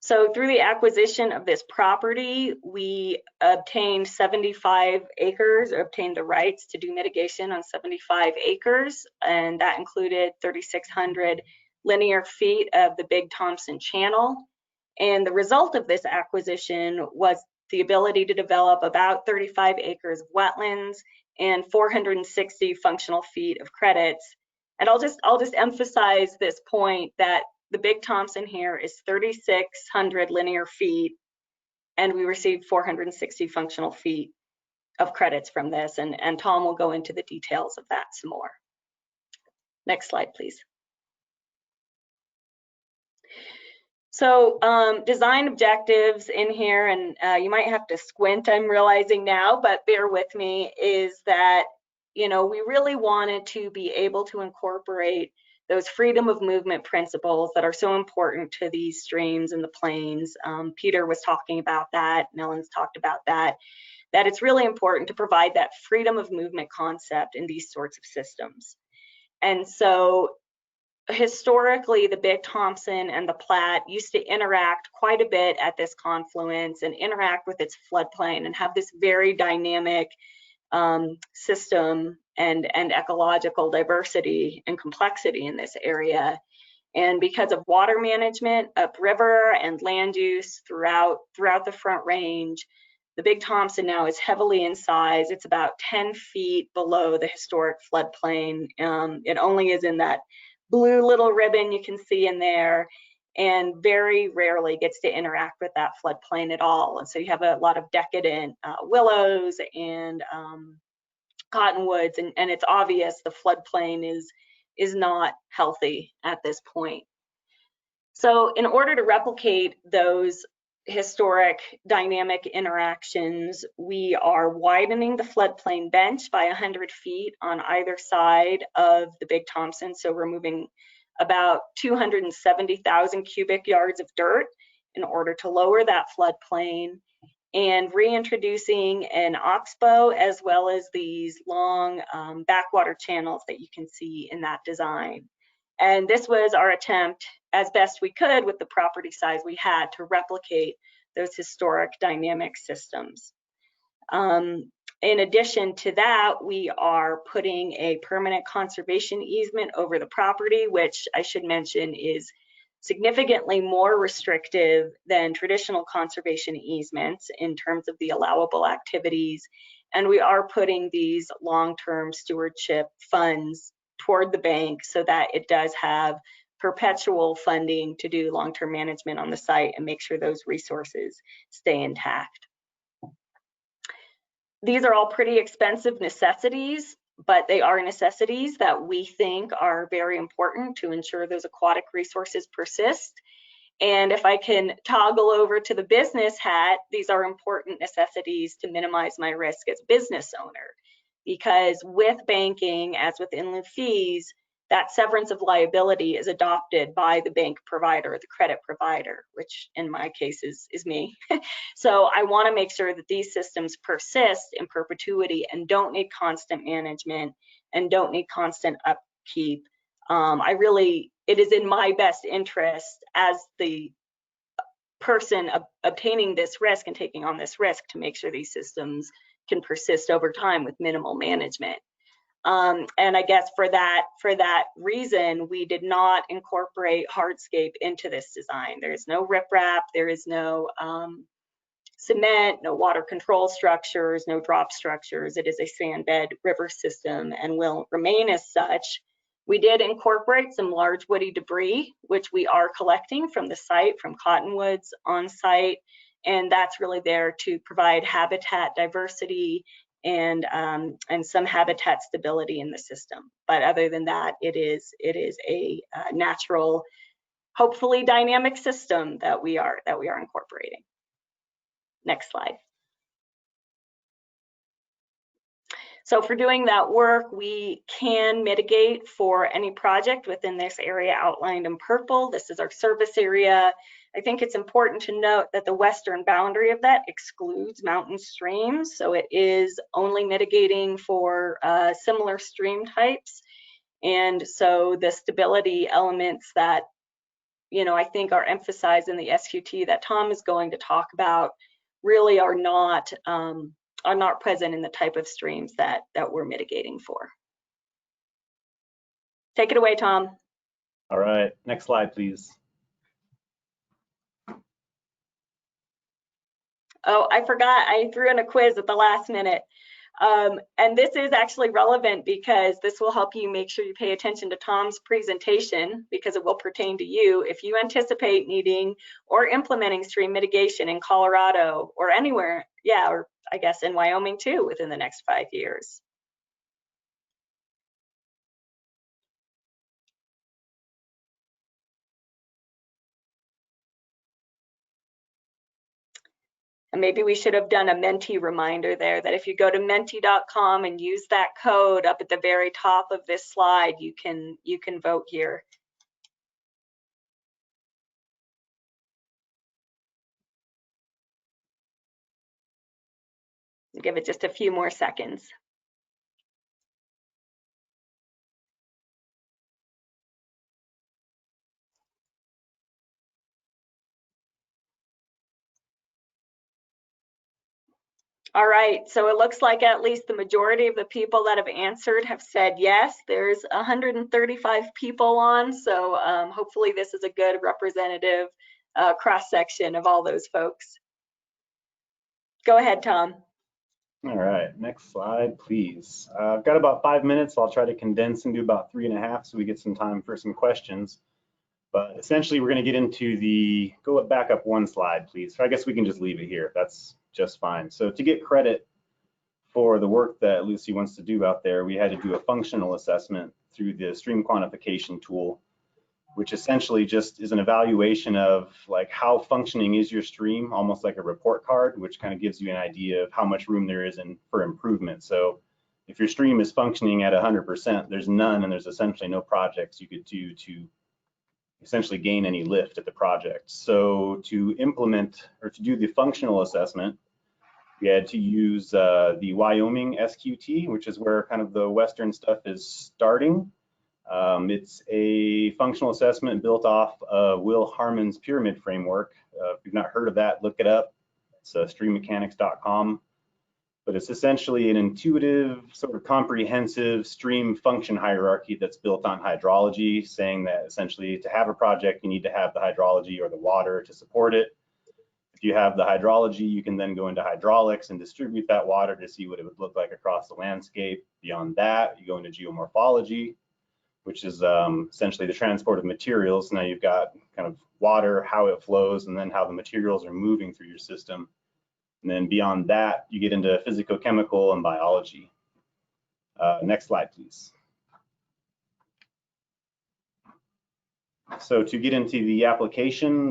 So through the acquisition of this property, we obtained 75 acres, or obtained the rights to do mitigation on 75 acres, and that included 3,600 linear feet of the Big Thompson Channel. And the result of this acquisition was the ability to develop about 35 acres of wetlands and 460 functional feet of credits. And I'll just emphasize this point that the Big Thompson here is 3,600 linear feet, and we received 460 functional feet of credits from this, and Tom will go into the details of that some more. Next slide, please. So design objectives in here, and you might have to squint, I'm realizing now, but bear with me, is that, you know, we really wanted to be able to incorporate those freedom of movement principles that are so important to these streams and the plains. Peter was talking about that, Melon's talked about that it's really important to provide that freedom of movement concept in these sorts of systems. And so historically, the Big Thompson and the Platte used to interact quite a bit at this confluence and interact with its floodplain and have this very dynamic system and ecological diversity and complexity in this area. And because of water management upriver and land use throughout the Front Range, the Big Thompson now is heavily incised. It's about 10 feet below the historic floodplain. It only is in that blue little ribbon you can see in there, and very rarely gets to interact with that floodplain at all. And so you have a lot of decadent willows and cottonwoods, and it's obvious the floodplain is not healthy at this point. So in order to replicate those historic dynamic interactions, we are widening the floodplain bench by 100 feet on either side of the Big Thompson. So we're moving about 270,000 cubic yards of dirt in order to lower that floodplain, and reintroducing an oxbow as well as these long backwater channels that you can see in that design. And this was our attempt, as best we could with the property size we had, to replicate those historic dynamic systems. In addition to that, we are putting a permanent conservation easement over the property, which I should mention is significantly more restrictive than traditional conservation easements in terms of the allowable activities. And we are putting these long-term stewardship funds toward the bank so that it does have perpetual funding to do long-term management on the site and make sure those resources stay intact. These are all pretty expensive necessities, but they are necessities that we think are very important to ensure those aquatic resources persist. And if I can toggle over to the business hat, these are important necessities to minimize my risk as a business owner. Because with banking, as with in lieu fees, that severance of liability is adopted by the bank provider, the credit provider, which in my case is me. So I want to make sure that these systems persist in perpetuity and don't need constant management and don't need constant upkeep it is in my best interest as the person obtaining this risk and taking on this risk to make sure these systems can persist over time with minimal management. And I guess for that reason, we did not incorporate hardscape into this design. There is no riprap, there is no cement, no water control structures, no drop structures. It is a sand bed river system and will remain as such. We did incorporate some large woody debris, which we are collecting from the site, from cottonwoods on site, and that's really there to provide habitat diversity and some habitat stability in the system. But other than that, it is a natural, hopefully dynamic system that we are incorporating. Next slide. So for doing that work, we can mitigate for any project within this area outlined in purple. This is our service area. I think it's important to note that the western boundary of that excludes mountain streams. So it is only mitigating for similar stream types. And so the stability elements that, I think are emphasized in the SQT that Tom is going to talk about really are not present in the type of streams that we're mitigating for. Take it away, Tom. All right, next slide, please. Oh, I forgot, I threw in a quiz at the last minute. And this is actually relevant because this will help you make sure you pay attention to Tom's presentation because it will pertain to you. If you anticipate needing or implementing stream mitigation in Colorado or anywhere, or I guess in Wyoming too, within the next 5 years. And maybe we should have done a Menti reminder there that if you go to menti.com and use that code up at the very top of this slide, you can vote here. Give it just a few more seconds. All right, so it looks like at least the majority of the people that have answered have said yes. There's 135 people on, so hopefully this is a good representative cross-section of all those folks. Go ahead, Tom. All right, next slide, please. I've got about 5 minutes, so I'll try to condense and do about 3.5 so we get some time for some questions. But essentially, we're going to get into go back up one slide, please. So I guess we can just leave it here. That's just fine. So to get credit for the work that Lucy wants to do out there, we had to do a functional assessment through the stream quantification tool, which essentially just is an evaluation of like how functioning is your stream, almost like a report card, which kind of gives you an idea of how much room there is for improvement. So if your stream is functioning at 100%, there's none, and there's essentially no projects you could do to essentially gain any lift at the project. So to implement or to do the functional assessment, we had to use the Wyoming SQT, which is where kind of the Western stuff is starting. It's a functional assessment built off of Will Harmon's pyramid framework. If you've not heard of that, look it up. It's streammechanics.com. But it's essentially an intuitive, sort of comprehensive stream function hierarchy that's built on hydrology, saying that essentially to have a project, you need to have the hydrology or the water to support it. If you have the hydrology, you can then go into hydraulics and distribute that water to see what it would look like across the landscape. Beyond that, you go into geomorphology, which is essentially the transport of materials. Now you've got kind of water, how it flows, and then how the materials are moving through your system. And then beyond that, you get into physicochemical and biology. Next slide, please. So to get into the application,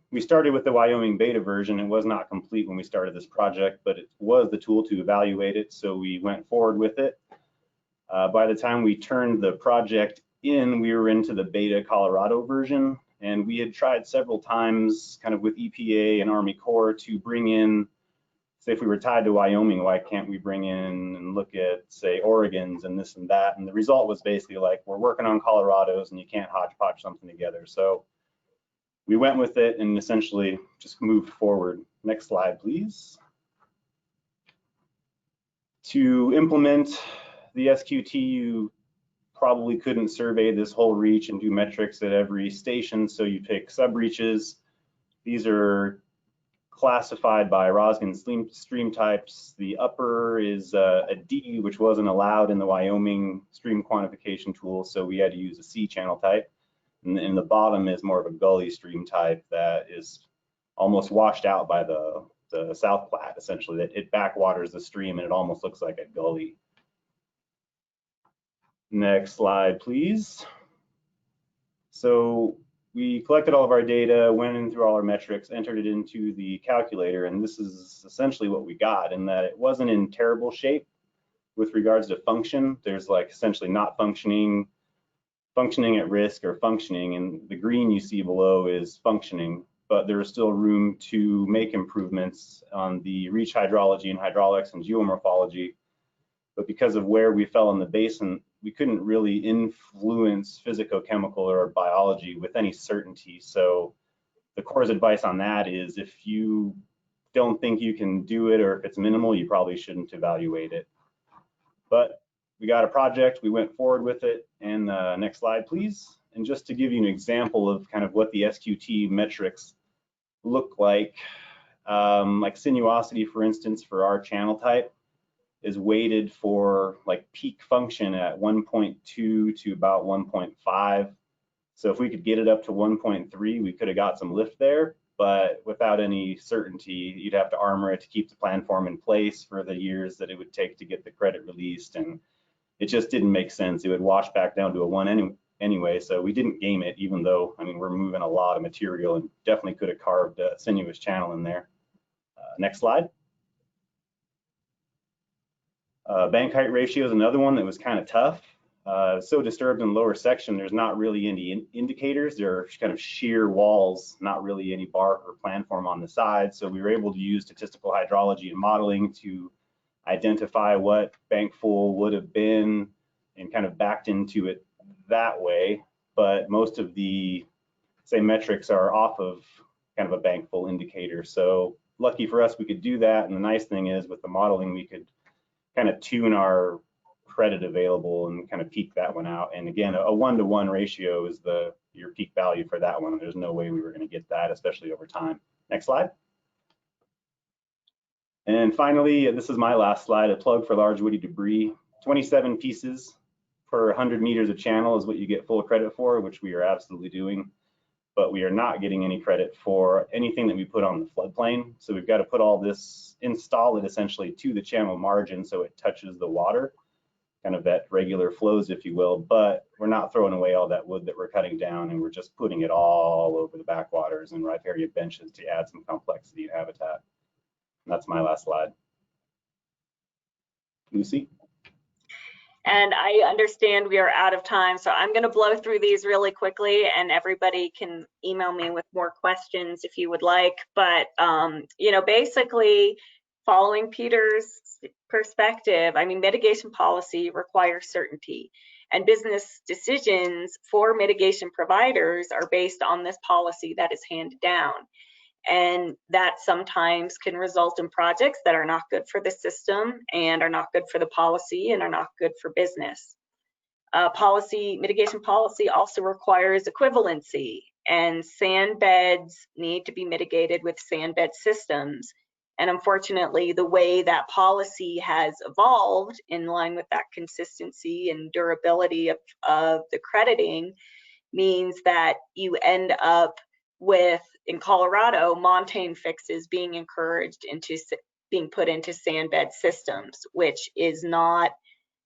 we started with the Wyoming beta version. It was not complete when we started this project, but it was the tool to evaluate it. So we went forward with it. By the time we turned the project in, we were into the beta Colorado version. And we had tried several times kind of with EPA and Army Corps to bring in say if we were tied to Wyoming, why can't we bring in and look at, say, Oregon's and this and that? And the result was basically like, we're working on Colorado's and you can't hodgepodge something together. So we went with it and essentially just moved forward. Next slide, please. To implement the SQT, you probably couldn't survey this whole reach and do metrics at every station, so you pick sub-reaches. These are classified by Roskin stream types. The upper is a D, which wasn't allowed in the Wyoming stream quantification tool, so we had to use a C channel type. And the bottom is more of a gully stream type that is almost washed out by the South Platte, essentially, that it backwaters the stream and it almost looks like a gully. Next slide, please. So we collected all of our data, went in through all our metrics, entered it into the calculator, and this is essentially what we got, in that it wasn't in terrible shape with regards to function. There's like essentially not functioning, functioning at risk, or functioning, and the green you see below is functioning, but there is still room to make improvements on the reach hydrology and hydraulics and geomorphology. But because of where we fell in the basin, we couldn't really influence physicochemical or biology with any certainty. So the Corps' advice on that is, if you don't think you can do it, or if it's minimal, you probably shouldn't evaluate it. But we got a project, we went forward with it. And next slide, please. And just to give you an example of kind of what the SQT metrics look like sinuosity, for instance, for our channel type, is weighted for like peak function at 1.2 to about 1.5. So if we could get it up to 1.3, we could have got some lift there, but without any certainty, you'd have to armor it to keep the planform in place for the years that it would take to get the credit released. And it just didn't make sense. It would wash back down to a 1 anyway. So we didn't game it, even though, I mean, we're moving a lot of material and definitely could have carved a sinuous channel in there. Next slide. Bank height ratio is another one that was kind of tough. So disturbed in lower section, there's not really any indicators. There are kind of sheer walls, not really any bark or planform on the side. So we were able to use statistical hydrology and modeling to identify what bank full would have been and kind of backed into it that way. But most of the, say, metrics are off of kind of a bank full indicator. So lucky for us, we could do that. And the nice thing is, with the modeling, we could kind of tune our credit available and kind of peak that one out. And again, a 1-to-1 ratio is your peak value for that one. There's no way we were going to get that, especially over time. Next slide. And finally, this is my last slide, a plug for large woody debris. 27 pieces per 100 meters of channel is what you get full credit for, which we are absolutely doing. But we are not getting any credit for anything that we put on the floodplain. So we've got to put all this, install it essentially to the channel margin so it touches the water, kind of at regular flows, if you will. But we're not throwing away all that wood that we're cutting down, and we're just putting it all over the backwaters and riparian benches to add some complexity and habitat. And that's my last slide. Lucy? And I understand we are out of time, so I'm going to blow through these really quickly, and everybody can email me with more questions if you would like. But, basically, following Peter's perspective, I mean, mitigation policy requires certainty, and business decisions for mitigation providers are based on this policy that is handed down. And that sometimes can result in projects that are not good for the system and are not good for the policy and are not good for business. Mitigation policy also requires equivalency, and sand beds need to be mitigated with sand bed systems. And unfortunately, the way that policy has evolved in line with that consistency and durability of the crediting means that you end up with, in Colorado, montane fixes being encouraged into being put into sand bed systems, which is not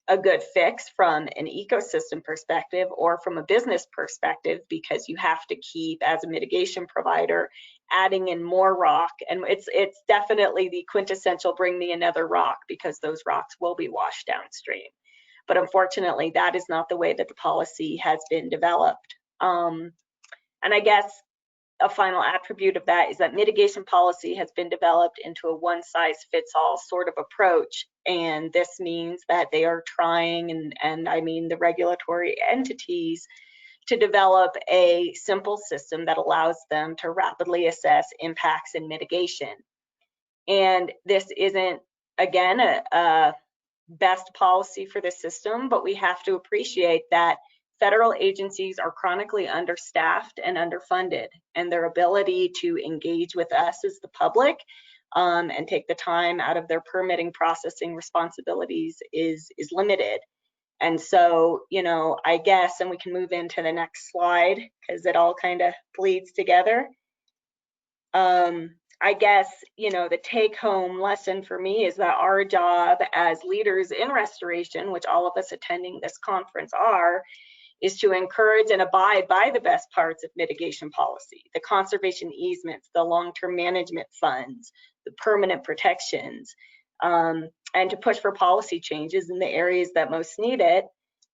a good fix from an ecosystem perspective or from a business perspective, because you have to keep, as a mitigation provider, adding in more rock. And it's definitely the quintessential bring me another rock, because those rocks will be washed downstream. But unfortunately, that is not the way that the policy has been developed. And I guess a final attribute of that is that mitigation policy has been developed into a one-size-fits-all sort of approach. And this means that they are trying, and I mean the regulatory entities, to develop a simple system that allows them to rapidly assess impacts and mitigation. And this isn't, again, a best policy for the system, but we have to appreciate that federal agencies are chronically understaffed and underfunded, and their ability to engage with us as the public and take the time out of their permitting processing responsibilities is limited. And so, you know, I guess, and we can move into the next slide because it all kind of bleeds together. I guess, you know, the take-home lesson for me is that our job as leaders in restoration, which all of us attending this conference are, is to encourage and abide by the best parts of mitigation policy, the conservation easements, the long-term management funds, the permanent protections, and to push for policy changes in the areas that most need it,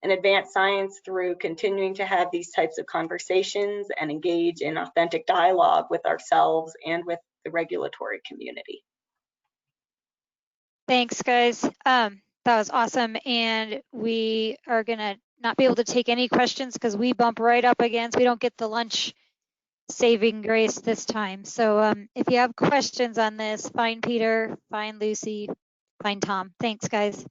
and advance science through continuing to have these types of conversations and engage in authentic dialogue with ourselves and with the regulatory community. Thanks, guys. That was awesome. And we are gonna not be able to take any questions because we bump right up against, we don't get the lunch saving grace this time. So if you have questions on this, find Peter, find Lucy, find Tom. Thanks, guys.